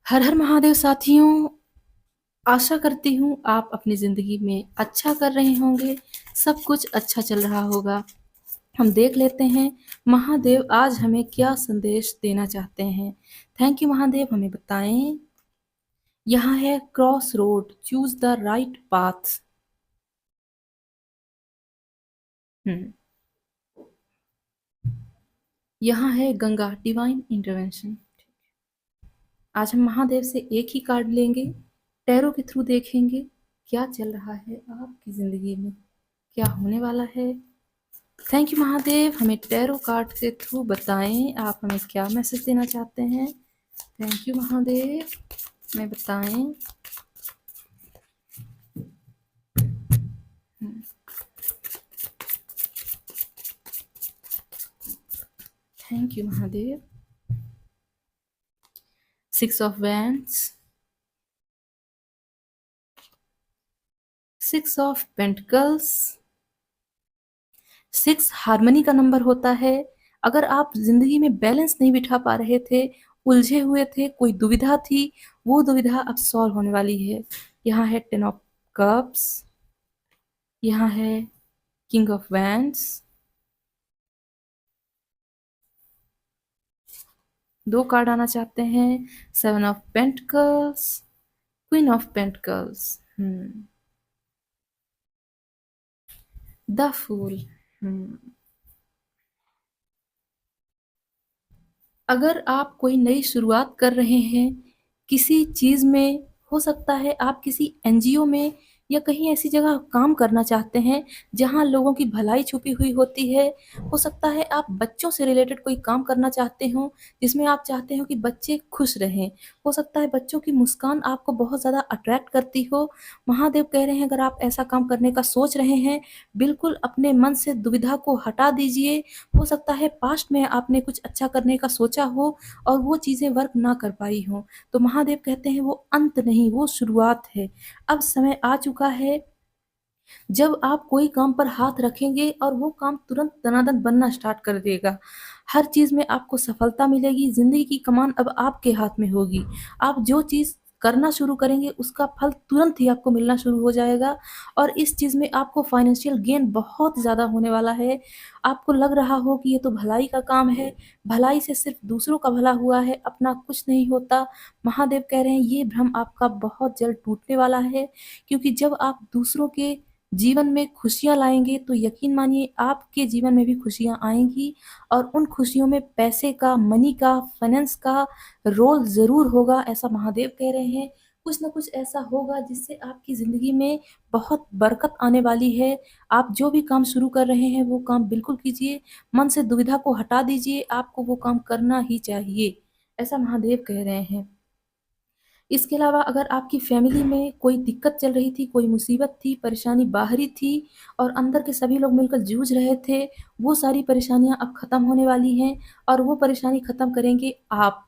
हर हर महादेव साथियों, आशा करती हूँ आप अपनी ज़िंदगी में अच्छा कर रहे होंगे, सब कुछ अच्छा चल रहा होगा। हम देख लेते हैं महादेव आज हमें क्या संदेश देना चाहते हैं। थैंक यू महादेव, हमें बताएं। यहाँ है cross road, choose the right path. Hmm यहाँ है गंगा, डिवाइन इंटरवेंशन। आज हम महादेव से एक ही कार्ड लेंगे, टैरो के थ्रू देखेंगे क्या चल रहा है आपकी ज़िंदगी में, क्या होने वाला है। थैंक यू महादेव, हमें टैरो कार्ड के थ्रू बताएं आप हमें क्या मैसेज देना चाहते हैं। थैंक यू महादेव, हमें बताएं। Thank you Mahadev. Six of wands, six of pentacles. Six harmony का नंबर होता है। अगर आप जिंदगी में बैलेंस नहीं बिठा पा रहे थे, उलझे हुए थे, कोई दुविधा थी, वो दुविधा अब सॉल्व होने वाली है। यहाँ है टेन ऑफ कप्स, यहाँ है किंग ऑफ वैंड्स। दो कार्ड आना चाहते हैं, seven of pentacles, queen of pentacles. The fool. अगर आप कोई नई शुरुआत कर रहे हैं किसी चीज़ में, हो सकता है आप किसी एनजीओ में या कहीं ऐसी जगह काम करना चाहते हैं जहां लोगों की भलाई छुपी हुई होती है। हो सकता है आप बच्चों से रिलेटेड कोई काम करना चाहते हो जिसमें आप चाहते हो कि बच्चे खुश रहें। हो सकता है बच्चों की मुस्कान आपको बहुत ज़्यादा अट्रैक्ट करती हो। महादेव कह रहे हैं अगर आप ऐसा काम करने का सोच रहे हैं, बिल्कुल अपने मन से दुविधा को हटा दीजिए। हो सकता है पास्ट में आपने कुछ अच्छा करने का सोचा हो और वो चीज़ें वर्क ना कर पाई हों, तो महादेव कहते हैं वो अंत नहीं, वो शुरुआत है। अब समय आ चुका है जब आप कोई काम पर हाथ रखेंगे और वो काम तुरंत दनादन बनना स्टार्ट कर देगा। हर चीज़ में आपको सफलता मिलेगी, ज़िंदगी की कमान अब आपके हाथ में होगी। आप जो चीज़ करना शुरू करेंगे उसका फल तुरंत ही आपको मिलना शुरू हो जाएगा और इस चीज़ में आपको फाइनेंशियल गेन बहुत ज़्यादा होने वाला है। आपको लग रहा हो कि ये तो भलाई का काम है, भलाई से सिर्फ दूसरों का भला हुआ है, अपना कुछ नहीं होता। महादेव कह रहे हैं ये भ्रम आपका बहुत जल्द टूटने वाला है, क्योंकि जब आप दूसरों के जीवन में खुशियाँ लाएँगे तो यकीन मानिए आपके जीवन में भी खुशियाँ आएँगी और उन खुशियों में पैसे का, मनी का, फाइनेंस का रोल ज़रूर होगा, ऐसा महादेव कह रहे हैं। कुछ न कुछ ऐसा होगा जिससे आपकी ज़िंदगी में बहुत बरकत आने वाली है। आप जो भी काम शुरू कर रहे हैं वो काम बिल्कुल कीजिए, मन से दुविधा को हटा दीजिए, आपको वो काम करना ही चाहिए, ऐसा महादेव कह रहे हैं। इसके अलावा अगर आपकी फैमिली में कोई दिक्कत चल रही थी, कोई मुसीबत थी, परेशानी बाहरी थी और अंदर के सभी लोग मिलकर जूझ रहे थे, वो सारी परेशानियाँ अब ख़त्म होने वाली हैं और वो परेशानी ख़त्म करेंगे आप।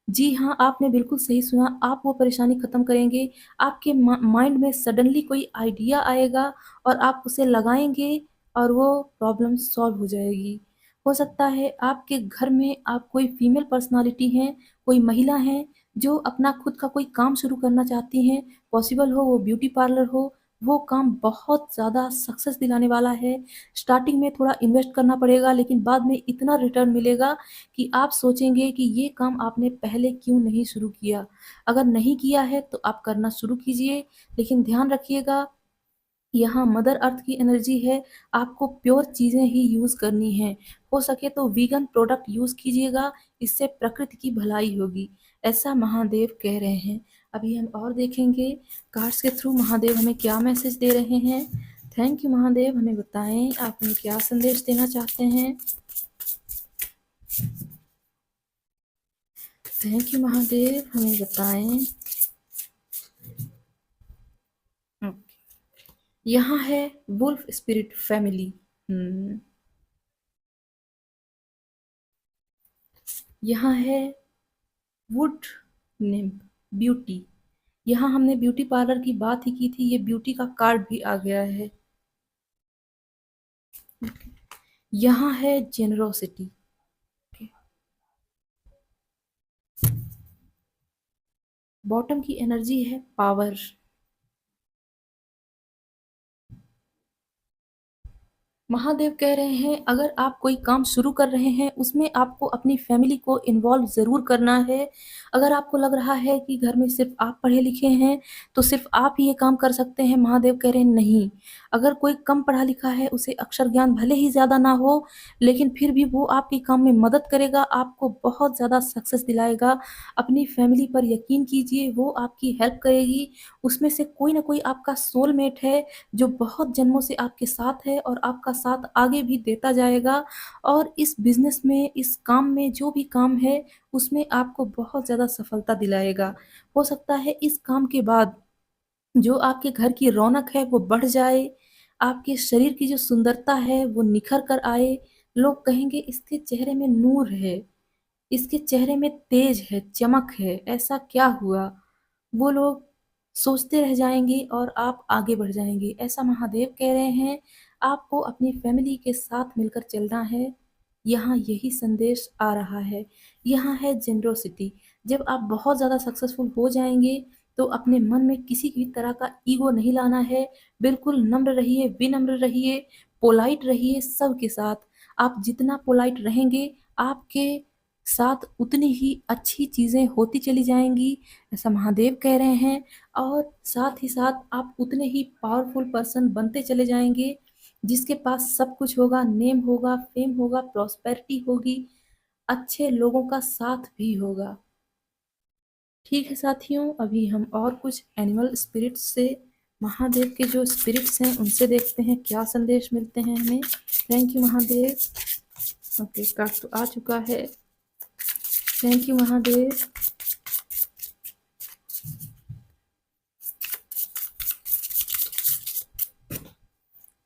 जी हाँ, आपने बिल्कुल सही सुना, आप वो परेशानी ख़त्म करेंगे। आपके माइंड में सडनली कोई आइडिया आएगा और आप उसे लगाएँगे और वो प्रॉब्लम सॉल्व हो जाएगी। हो सकता है आपके घर में आप कोई फीमेल पर्सनैलिटी हैं, कोई महिला हैं जो अपना खुद का कोई काम शुरू करना चाहती हैं, पॉसिबल हो वो ब्यूटी पार्लर हो, वो काम बहुत ज़्यादा सक्सेस दिलाने वाला है। स्टार्टिंग में थोड़ा इन्वेस्ट करना पड़ेगा लेकिन बाद में इतना रिटर्न मिलेगा कि आप सोचेंगे कि ये काम आपने पहले क्यों नहीं शुरू किया। अगर नहीं किया है तो आप करना शुरू कीजिए, लेकिन ध्यान रखिएगा यहाँ मदर अर्थ की एनर्जी है, आपको प्योर चीज़ें ही यूज़ करनी हैं। हो सके तो वीगन प्रोडक्ट यूज़ कीजिएगा, इससे प्रकृति की भलाई होगी, ऐसा महादेव कह रहे हैं। अभी हम और देखेंगे कार्ड्स के थ्रू महादेव हमें क्या मैसेज दे रहे हैं। थैंक यू महादेव, हमें बताएं आप हमें क्या संदेश देना चाहते हैं। थैंक यू महादेव, हमें बताएं। यहाँ है वुल्फ स्पिरिट फैमिली। यहाँ है वुड निम्फ ब्यूटी। यहाँ हमने ब्यूटी पार्लर की बात ही की थी, ये ब्यूटी का कार्ड भी आ गया है। यहाँ है जेनरोसिटी। बॉटम की एनर्जी है पावर। महादेव कह रहे हैं अगर आप कोई काम शुरू कर रहे हैं उसमें आपको अपनी फैमिली को इन्वॉल्व ज़रूर करना है। अगर आपको लग रहा है कि घर में सिर्फ आप पढ़े लिखे हैं तो सिर्फ आप ही ये काम कर सकते हैं, महादेव कह रहे हैं नहीं। अगर कोई कम पढ़ा लिखा है, उसे अक्षर ज्ञान भले ही ज़्यादा ना हो, लेकिन फिर भी वो आपके काम में मदद करेगा, आपको बहुत ज़्यादा सक्सेस दिलाएगा। अपनी फैमिली पर यकीन कीजिए, वो आपकी हेल्प करेगी। उसमें से कोई ना कोई आपका सोलमेट है जो बहुत जन्मों से आपके साथ है और आपका साथ आगे भी देता जाएगा। और इस बिज़नेस में, इस काम में, जो भी काम है, उसमें आपको बहुत ज़्यादा सफलता दिलाएगा। हो सकता है इस काम के बाद जो आपके घर की रौनक है वो बढ़ जाए, आपके शरीर की जो सुंदरता है वो निखर कर आए। लोग कहेंगे इसके चेहरे में नूर है, इसके चेहरे में तेज है, चमक है, ऐसा क्या हुआ? वो लोग सोचते रह जाएंगे और आप आगे बढ़ जाएंगे। ऐसा महादेव कह रहे हैं। आपको अपनी फैमिली के साथ मिलकर चलना है। यहाँ यही संदेश आ रहा है। यहाँ है जेनरोसिटी। जब आप बहुत ज़्यादा सक्सेसफुल हो जाएंगे तो अपने मन में किसी भी तरह का ईगो नहीं लाना है। बिल्कुल नम्र रहिए, विनम्र रहिए, पोलाइट रहिए सबके साथ। आप जितना पोलाइट रहेंगे, आपके साथ उतनी ही अच्छी चीज़ें होती चली जाएँगी, ऐसा महादेव कह रहे हैं। और साथ ही साथ आप उतने ही पावरफुल पर्सन बनते चले जाएँगे, जिसके पास सब कुछ होगा, नेम होगा, फेम होगा, प्रॉस्पेरिटी होगी, अच्छे लोगों का साथ भी होगा। ठीक है साथियों, अभी हम और कुछ एनिमल स्पिरिट्स से, महादेव के जो स्पिरिट्स हैं उनसे देखते हैं क्या संदेश मिलते हैं हमें। Thank you Mahadev. Okay, card तो आ चुका है। Thank you Mahadev.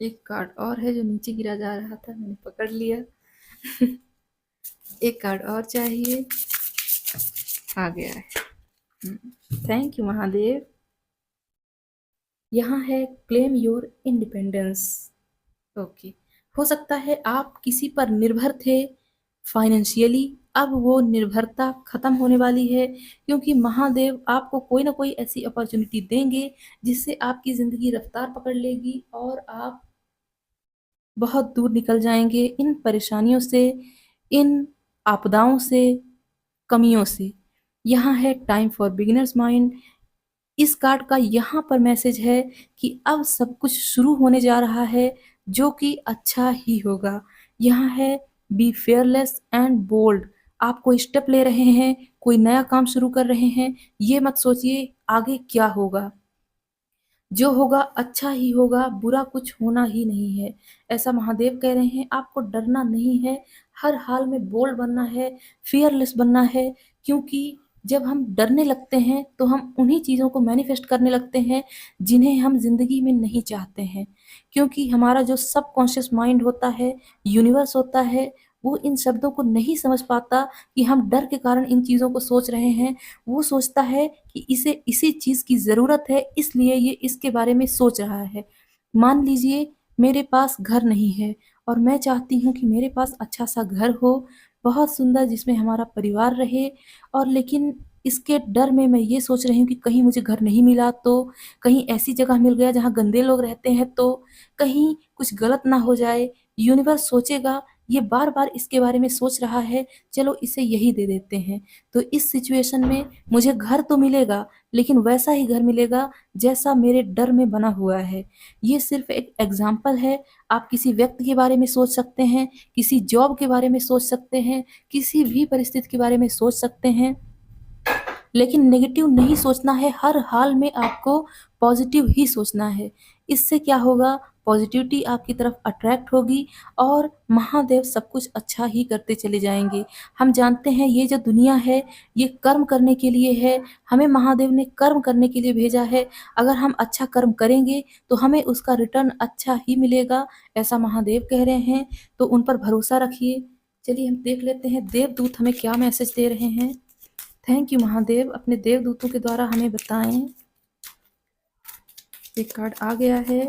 एक कार्ड और है जो नीचे गिरा जा रहा था, मैंने पकड़ लिया। एक कार्ड और चाहिए, आ गया है। Thank you Mahadev. यहाँ है क्लेम योर इंडिपेंडेंस। ओके, हो सकता है आप किसी पर निर्भर थे फाइनेंशियली, अब वो निर्भरता खत्म होने वाली है, क्योंकि महादेव आपको कोई ना कोई ऐसी अपॉर्चुनिटी देंगे जिससे आपकी ज़िंदगी रफ्तार पकड़ लेगी और आप बहुत दूर निकल जाएंगे इन परेशानियों से, इन आपदाओं से, कमियों से। यहाँ है टाइम फॉर बिगिनर्स माइंड। इस कार्ड का यहाँ पर मैसेज है कि अब सब कुछ शुरू होने जा रहा है जो कि अच्छा ही होगा। यहाँ है बी फेयरलेस एंड बोल्ड। आप कोई स्टेप ले रहे हैं, कोई नया काम शुरू कर रहे हैं, ये मत सोचिए आगे क्या होगा। जो होगा अच्छा ही होगा, बुरा कुछ होना ही नहीं है। ऐसा महादेव कह रहे हैं। आपको डरना नहीं है, हर हाल में बोल्ड बनना है, फियरलेस बनना है, क्योंकि जब हम डरने लगते हैं तो हम उन्हीं चीज़ों को मैनिफेस्ट करने लगते हैं जिन्हें हम ज़िंदगी में नहीं चाहते हैं। क्योंकि हमारा जो सबकॉन्शियस माइंड होता है, यूनिवर्स होता है, वो इन शब्दों को नहीं समझ पाता कि हम डर के कारण इन चीज़ों को सोच रहे हैं। वो सोचता है कि इसे इसी चीज़ की ज़रूरत है, इसलिए ये इसके बारे में सोच रहा है। मान लीजिए मेरे पास घर नहीं है और मैं चाहती हूँ कि मेरे पास अच्छा सा घर हो, बहुत सुंदर, जिसमें हमारा परिवार रहे, और लेकिन इसके डर में मैं ये सोच रही हूँ कि कहीं मुझे घर नहीं मिला तो, कहीं ऐसी जगह मिल गया जहाँ गंदे लोग रहते हैं तो, कहीं कुछ गलत ना हो जाए। यूनिवर्स सोचेगा ये बार-बार इसके बारे में सोच रहा है, चलो इसे यही दे देते हैं। तो इस सिचुएशन में मुझे घर तो मिलेगा, लेकिन वैसा ही घर मिलेगा जैसा मेरे डर में बना हुआ है। ये सिर्फ़ एक एग्ज़ाम्पल है। आप किसी व्यक्ति के बारे में सोच सकते हैं, किसी जॉब के बारे में सोच सकते हैं, किसी भी परिस्थिति के बारे में सोच सकते हैं, लेकिन नेगेटिव नहीं सोचना है। हर हाल में आपको पॉजिटिव ही सोचना है। इससे क्या होगा, पॉजिटिविटी आपकी तरफ अट्रैक्ट होगी और महादेव सब कुछ अच्छा ही करते चले जाएंगे। हम जानते हैं ये जो दुनिया है ये कर्म करने के लिए है। हमें महादेव ने कर्म करने के लिए भेजा है। अगर हम अच्छा कर्म करेंगे तो हमें उसका रिटर्न अच्छा ही मिलेगा, ऐसा महादेव कह रहे हैं। तो उन पर भरोसा रखिए। चलिए हम देख लेते हैं देवदूत हमें क्या मैसेज दे रहे हैं। थैंक यू महादेव, अपने देवदूतों के द्वारा हमें बताएं। एक कार्ड आ गया है।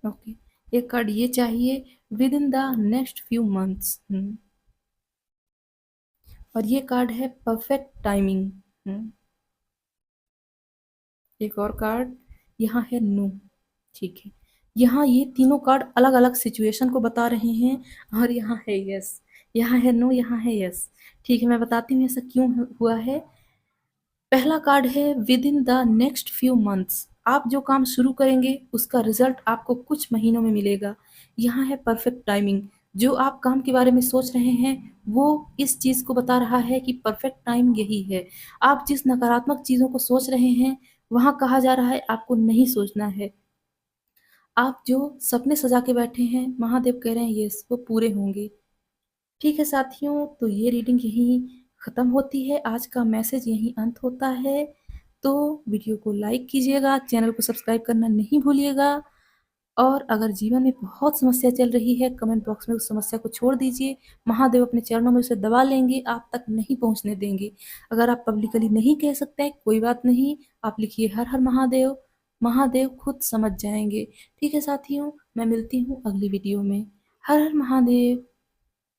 ओके, एक कार्ड ये चाहिए, with in the next few months. और ये कार्ड है परफेक्ट टाइमिंग। एक और कार्ड यहाँ है नो। ठीक है, यहाँ ये तीनों कार्ड अलग अलग सिचुएशन को बता रहे हैं। और यहाँ है यस, यहाँ है नो, यहाँ है यस। ठीक है, मैं बताती हूँ ऐसा क्यों हुआ है। पहला कार्ड है with in the next few months. आप जो काम शुरू करेंगे उसका रिजल्ट आपको कुछ महीनों में मिलेगा। यहाँ है परफेक्ट टाइमिंग। जो आप काम के बारे में सोच रहे हैं वो इस चीज़ को बता रहा है कि परफेक्ट टाइम यही है। आप जिस नकारात्मक चीज़ों को सोच रहे हैं वहाँ कहा जा रहा है आपको नहीं सोचना है। आप जो सपने सजा के बैठे हैं महादेव कह रहे हैं यस वो पूरे होंगे। ठीक है साथियों, तो ये रीडिंग यहीं ख़त्म होती है। आज का मैसेज यहीं अंत होता है। तो वीडियो को लाइक कीजिएगा, चैनल को सब्सक्राइब करना नहीं भूलिएगा। और अगर जीवन में बहुत समस्या चल रही है, कमेंट बॉक्स में उस समस्या को छोड़ दीजिए। महादेव अपने चरणों में उसे दबा लेंगे, आप तक नहीं पहुंचने देंगे। अगर आप पब्लिकली नहीं कह सकते हैं, कोई बात नहीं, आप लिखिए हर हर महादेव, महादेव खुद समझ जाएंगे। ठीक है साथियों, मैं मिलती हूँ अगली वीडियो में। हर हर महादेव।